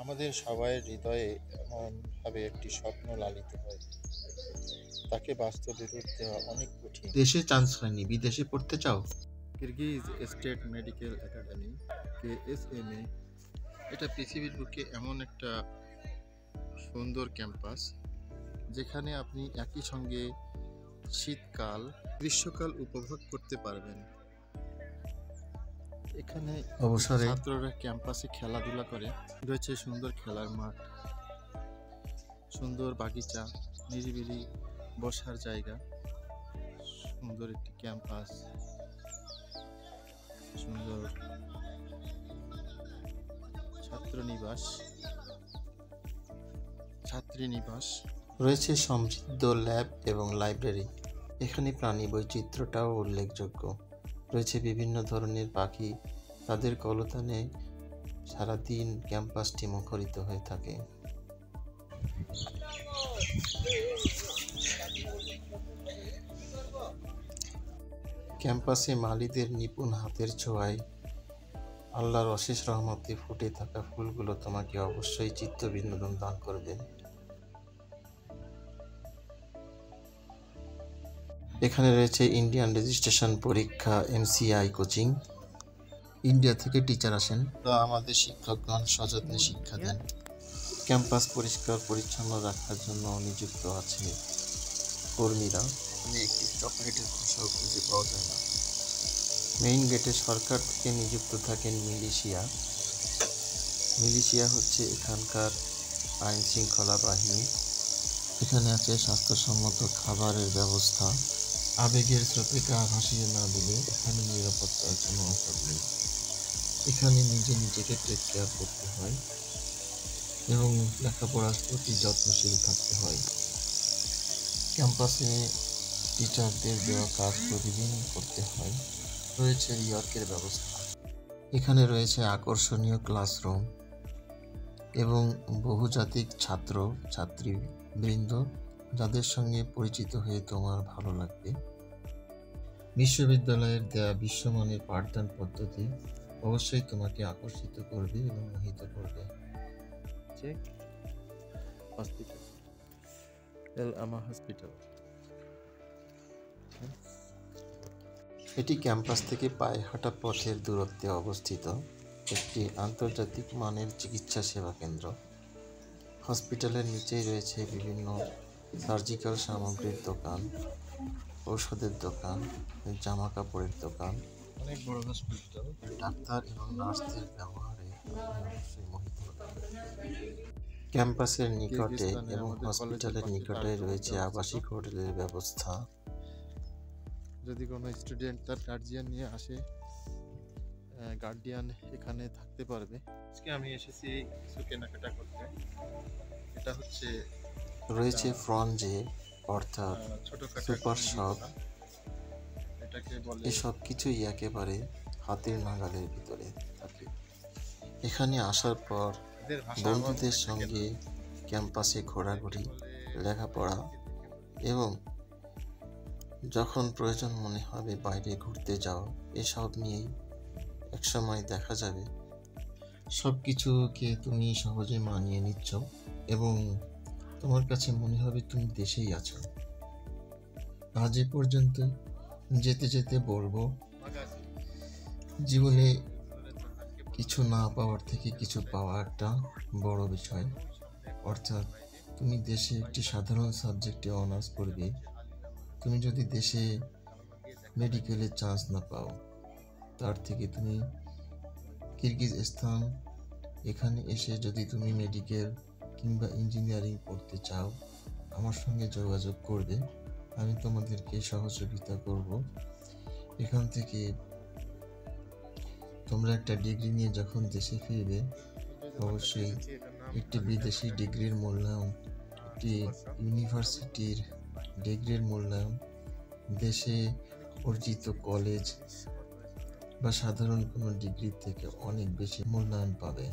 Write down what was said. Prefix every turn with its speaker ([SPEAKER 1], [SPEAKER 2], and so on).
[SPEAKER 1] আমাদের সবাই হৃদয়ে এমনভাবে একটি স্বপ্ন লালিত হয়, তাকে বাস্তবে রূপ দেওয়া অনেক কঠিন।
[SPEAKER 2] দেশে চান্স হয়নি, বিদেশে পড়তে চাও?
[SPEAKER 1] Kyrgyz state medical academy KSMA, এটা পৃথিবীর বুকে এমন একটা সুন্দর ক্যাম্পাস যেখানে আপনি একই সঙ্গে শীতকাল গ্রীষ্মকাল উপভোগ করতে পারবেন। এখানে
[SPEAKER 2] অবসরে
[SPEAKER 1] ছাত্ররা ক্যাম্পাসে খেলাধুলা করে, রয়েছে সুন্দর খেলার মাঠ, সুন্দর বাগিচা, নিরিবিলি বসার জায়গা, সুন্দর একটি ক্যাম্পাস, সুন্দর ছাত্রনিবাস, ছাত্রীনিবাস,
[SPEAKER 2] রয়েছে সমৃদ্ধ ল্যাব এবং লাইব্রেরি। এখানে প্রাণী বৈচিত্র্যটাও উল্লেখযোগ্য। রয়েছে বিভিন্ন ধরনের পাখি, তাদের কলতানে সারাদিন ক্যাম্পাসটি মুখরিত হয়ে থাকে। ক্যাম্পাসে মালিদের নিপুণ হাতের ছোঁয়ায় আল্লাহর অশেষ রহমতে ফুটে থাকা ফুলগুলো তোমাকে অবশ্যই চিত্ত বিনোদন দান করবে। এখানে রয়েছে ইন্ডিয়ান রেজিস্ট্রেশন পরীক্ষা, MCI কোচিং। ইন্ডিয়া থেকে টিচার আসেন, আমাদের শিক্ষকগণ সযত্নে শিক্ষা দেন। ক্যাম্পাস পরিষ্কার পরিচ্ছন্ন রাখার জন্য নিযুক্ত আছে কর্মীরা। একটি চকলেটের খোসাও খুঁজে পাওয়া যায় না। মেইন গেটে সরকার থেকে নিযুক্ত থাকেন মিলিশিয়া। মিলিশিয়া হচ্ছে এখানকার আইন শৃঙ্খলা বাহিনী। এখানে আছে স্বাস্থ্যসম্মত খাবারের ব্যবস্থা। আবেগের স্রোতে গা ভাসিয়ে না দিলে এখানে নিরাপত্তার কোনো অভাব নেই। এখানে নিজেকে টেক কেয়ার করতে হয় এবং লেখাপড়ার প্রতি যত্নশীল থাকতে হয়। ক্যাম্পাসে টিচারদের দেওয়া কাজ প্রতিদিন করতে হয়। রয়েছে রিওয়ার্কের ব্যবস্থা। এখানে রয়েছে আকর্ষণীয় ক্লাসরুম এবং বহুজাতিক ছাত্র ছাত্রীবৃন্দ, যাদের সঙ্গে পরিচিত হয়ে তোমার ভালো লাগবে। বিশ্ববিদ্যালয়ের দেয়া বিশ্বমানের পাঠদান পদ্ধতি অবশ্যই তোমাকে আকর্ষিত করবে এবং মোহিত করবে।
[SPEAKER 1] হসপিটাল, এল আমা হসপিটাল।
[SPEAKER 2] এটি ক্যাম্পাস থেকে পায়ে হাঁটা পথের দূরত্বে অবস্থিত একটি আন্তর্জাতিক মানের চিকিৎসা সেবা কেন্দ্র। হসপিটালের নিচেই রয়েছে বিভিন্ন সার্জিক্যাল সামগ্রীর দোকান, ঔষধের দোকান, জামা কাপড়ের দোকান।
[SPEAKER 1] অনেক বড় হসপিটাল।
[SPEAKER 2] ডাক্তার এবং নার্সদের ব্যবহারে অবশ্যই মোহিত হবেন। ক্যাম্পাসের নিকটে এবং হসপিটালের নিকটে রয়েছে আবাসিক হোটেলের ব্যবস্থা।
[SPEAKER 1] যদি কোনো স্টুডেন্ট তার গার্জিয়ান নিয়ে আসে, গার্ডিয়ান এখানে থাকতে পারবে। আজকে আমি এসেছি কিছু কেনাকাটা করতে। এটা হচ্ছে
[SPEAKER 2] রয়েছে ফ্রঞ্জে অর্থাৎ সুপার শপ।
[SPEAKER 1] এটাকে বলে,
[SPEAKER 2] এসব কিছুই একেবারে হাতের নাগালের ভিতরে থাকে। এখানে আসার পর বন্ধুদের সঙ্গে ক্যাম্পাসে ঘোরাঘুরি, লেখাপড়া এবং যখন প্রয়োজন মনে হবে বাইরে ঘুরতে যাও, এসব নিয়েই একসময় দেখা যাবে সব কিছুকে তুমি সহজে মানিয়ে নিচ্ছ এবং তোমার কাছে মনে হবে তুমি দেশেই আছো। আজ এ পর্যন্ত। যেতে যেতে বলবো, জীবনে কিছু না পাওয়ার থেকে কিছু পাওয়া একটা বড় বিষয়। অর্থাৎ তুমি দেশে একটি সাধারণ সাবজেক্টে অনার্স পড়বে, তুমি যদি দেশে মেডিকেলের চান্স না পাও, তার থেকে তুমি কিরগিজস্তান এখানে এসে যদি তুমি মেডিকেল কিংবা ইঞ্জিনিয়ারিং পড়তে চাও, আমার সঙ্গে যোগাযোগ করবে, আমি তোমাদেরকে সহযোগিতা করব। এখান থেকে তোমরা একটা ডিগ্রি নিয়ে যখন দেশে ফিরবে, অবশ্যই একটি বিদেশি ডিগ্রির মূল্যায়ন, একটি ইউনিভার্সিটির ডিগ্রির মূল্যায়ন, দেশে অর্জিত কলেজ বা সাধারণ কোনো ডিগ্রির থেকে অনেক বেশি মূল্যায়ন পাবে।